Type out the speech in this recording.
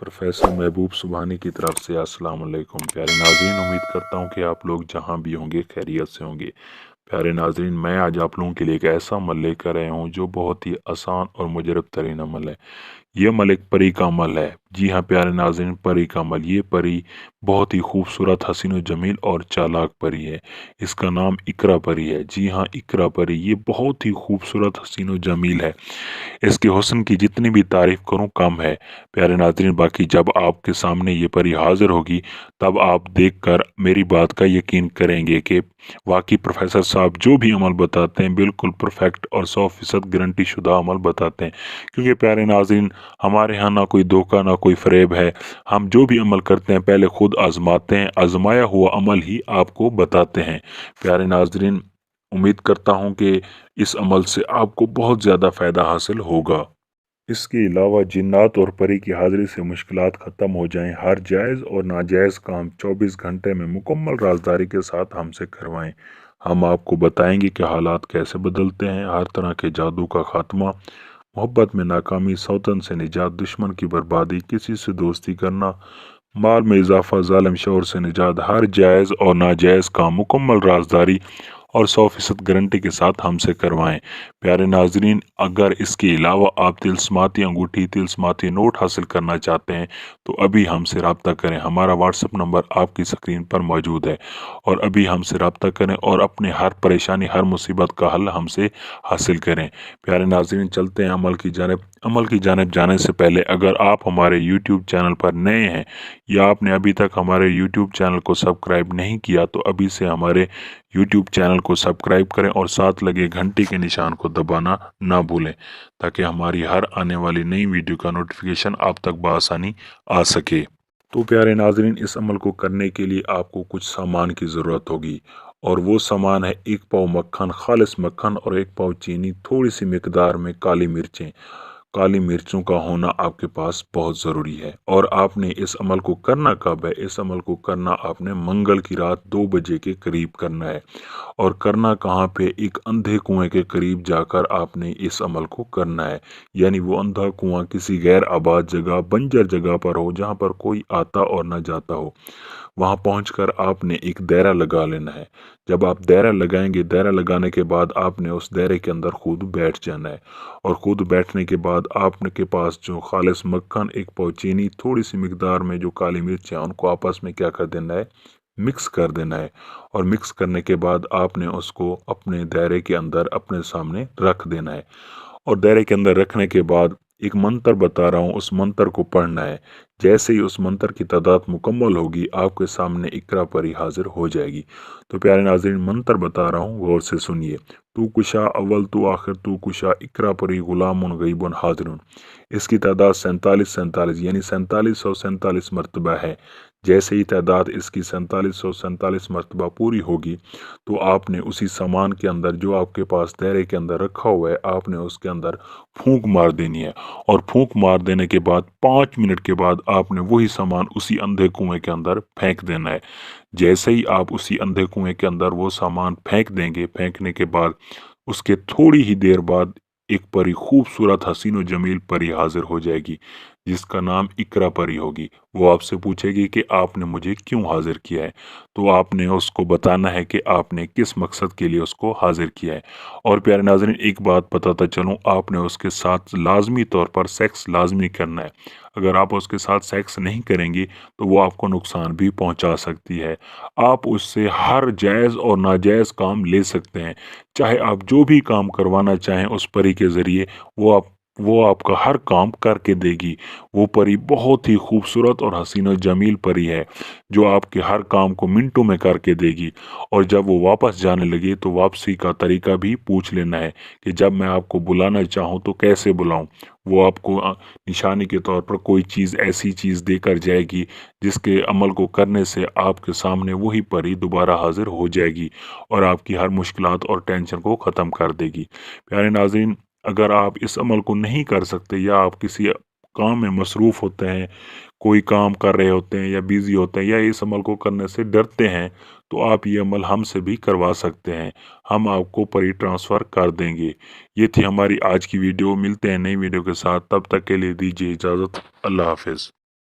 Professor महबूब सुबहानी की तरफ से अस्सलाम वालेकुम। प्यारे नाज़रीन, उम्मीद करता हूँ कि आप लोग जहाँ भी होंगे खैरियत से होंगे। प्यारे नाज़रीन, मैं आज आप लोगों के लिए एक ऐसा अमल लेकर आया हूँ जो बहुत ही आसान और मुजरब तरीन अमल है। ये अमल एक परी का अमल है। जी हाँ प्यारे नाज़रीन, परी का अमल। ये परी बहुत ही खूबसूरत, हसीन व जमील और चालाक परी है। इसका नाम इकरा परी है। जी हाँ, इकरा परी। ये बहुत ही खूबसूरत, हसीन व जमील है। इसके हुस्न की जितनी भी तारीफ करूं कम है। प्यारे नाज़रीन, बाकी जब आपके सामने ये परी हाजिर होगी तब आप देखकर मेरी बात का यकीन करेंगे कि वाकई प्रोफेसर साहब जो भी अमल बताते हैं बिल्कुल परफेक्ट और 100% गारंटी शुदा अमल बताते हैं। क्योंकि प्यारे नाज़रीन, हमारे यहाँ ना कोई धोखा ना कोई फरेब है। हम जो भी अमल करते हैं पहले खुद आजमाते हैं, आजमाया हुआ अमल ही आपको बताते हैं। प्यारे नाज़रीन, उम्मीद करता हूँ कि इस अमल से आपको बहुत ज़्यादा फ़ायदा हासिल होगा। इसके अलावा जिन्नात और परी की हाज़िरी से मुश्किलात ख़त्म हो जाएं। हर जायज़ और नाजायज़ काम 24 घंटे में मुकम्मल राजदारी के साथ हमसे करवाएं। हम आपको बताएंगे कि हालात कैसे बदलते हैं। हर तरह के जादू का खात्मा, मोहब्बत में नाकामी, सौतन से निजात, दुश्मन की बर्बादी, किसी से दोस्ती करना, माल में इजाफा, जालिम शोर से निजात, हर जायज़ और नाजायज़ काम मुकम्मल राजदारी और 100% गारंटी के साथ हमसे करवाएं। प्यारे नाजरीन, अगर इसके अलावा आप तिलस्माती अंगूठी, तिलस्माती नोट हासिल करना चाहते हैं तो अभी हमसे रब्ता करें। हमारा व्हाट्सअप नंबर आपकी स्क्रीन पर मौजूद है और अभी हमसे रब्ता करें और अपने हर परेशानी, हर मुसीबत का हल हमसे हासिल करें। प्यारे नाजरीन, चलते हैं अमल की जानब। अमल की जानब जाने से पहले अगर आप हमारे यूट्यूब चैनल पर नए हैं या आपने अभी तक हमारे यूट्यूब चैनल को सब्सक्राइब नहीं किया तो अभी से हमारे यूट्यूब चैनल को सब्सक्राइब करें और साथ लगे घंटी के निशान को दबाना ना भूलें ताकि हमारी हर आने वाली नई वीडियो का नोटिफिकेशन आप तक बआसानी आ सके। तो प्यारे नाजरीन, इस अमल को करने के लिए आपको कुछ सामान की ज़रूरत होगी और वो सामान है 1 पाव मक्खन, खालिस मक्खन और 1 पाव चीनी, थोड़ी सी मिकदार में काली मिर्चें। काली मिर्चों का होना आपके पास बहुत ज़रूरी है। और आपने इस अमल को करना कब है? इस अमल को करना आपने मंगल की रात 2 बजे के करीब करना है। और करना कहाँ पे? एक अंधे कुएं के करीब जाकर आपने इस अमल को करना है। यानी वो अंधा कुआं किसी गैर आबाद जगह, बंजर जगह पर हो जहाँ पर कोई आता और ना जाता हो। वहां पहुंचकर आपने एक दायरा लगा लेना है। जब आप दायरा लगाएंगे, दायरा लगाने के बाद आपने उस दायरे के अंदर खुद बैठ जाना है। और खुद बैठने के बाद आपने के पास जो खालिस मक्खन, 1 पाव चीनी, थोड़ी सी मिकदार में जो काली मिर्च है उनको आपस में क्या कर देना है? मिक्स कर देना है। और मिक्स करने के बाद आपने उसको अपने दायरे के अंदर अपने सामने रख देना है। और दायरे के अंदर रखने के बाद एक मंत्र बता रहा हूँ, उस मंत्र को पढ़ना है। जैसे ही उस मंत्र की तादाद मुकम्मल होगी आपके सामने इकरा परी हाजिर हो जाएगी। तो प्यारे नाज़रीन, मंत्र बता रहा हूँ, गौर से सुनिए। तू कुशा अव्वल तू आखिर तू कुशा, इकरा परी गुलामुन गईबुन हाजिरुन। इसकी तादाद 47 यानी 4747 मरतबा है। जैसे ही तादाद इसकी 4747 मरतबा पूरी होगी तो आपने उसी सामान के अंदर जो आपके पास दायरे के अंदर रखा हुआ है आपने उसके अंदर फूंक मार देनी है। और फूंक मार देने के बाद 5 मिनट के बाद आपने वही सामान उसी अंधे कुएं के अंदर फेंक देना है। जैसे ही आप उसी अंधे कुएं के अंदर वो सामान फेंक देंगे, फेंकने के बाद उसके थोड़ी ही देर बाद एक परी, खूबसूरत हसीन व जमील परी हाजिर हो जाएगी जिसका नाम इकरा परी होगी। वो आपसे पूछेगी कि आपने मुझे क्यों हाजिर किया है। तो आपने उसको बताना है कि आपने किस मकसद के लिए उसको हाजिर किया है। और प्यारे नाज़रीन, एक बात बताता चलूँ, आपने उसके साथ लाजमी तौर पर सेक्स लाजमी करना है। अगर आप उसके साथ सेक्स नहीं करेंगी तो वो आपको नुकसान भी पहुंचा सकती है। आप उससे हर जायज़ और नाजायज़ काम ले सकते हैं। चाहे आप जो भी काम करवाना चाहें उस परी के ज़रिए वो आपका हर काम करके देगी। वो परी बहुत ही खूबसूरत और हसीन और जमील परी है जो आपके हर काम को मिनटों में करके देगी। और जब वो वापस जाने लगे तो वापसी का तरीका भी पूछ लेना है कि जब मैं आपको बुलाना चाहूँ तो कैसे बुलाऊँ। वो आपको निशानी के तौर पर कोई चीज़, ऐसी चीज़ देकर जाएगी जिसके अमल को करने से आपके सामने वही परी दोबारा हाजिर हो जाएगी और आपकी हर मुश्किलात और टेंशन को ख़त्म कर देगी। प्यारे नाज़रीन, अगर आप इस अमल को नहीं कर सकते या आप किसी काम में मसरूफ़ होते हैं, कोई काम कर रहे होते हैं या बिज़ी होते हैं या इस अमल को करने से डरते हैं तो आप ये अमल हमसे भी करवा सकते हैं। हम आपको परी ट्रांसफ़र कर देंगे। ये थी हमारी आज की वीडियो। मिलते हैं नई वीडियो के साथ, तब तक के लिए दीजिए इजाज़त। अल्लाह हाफ़िज़।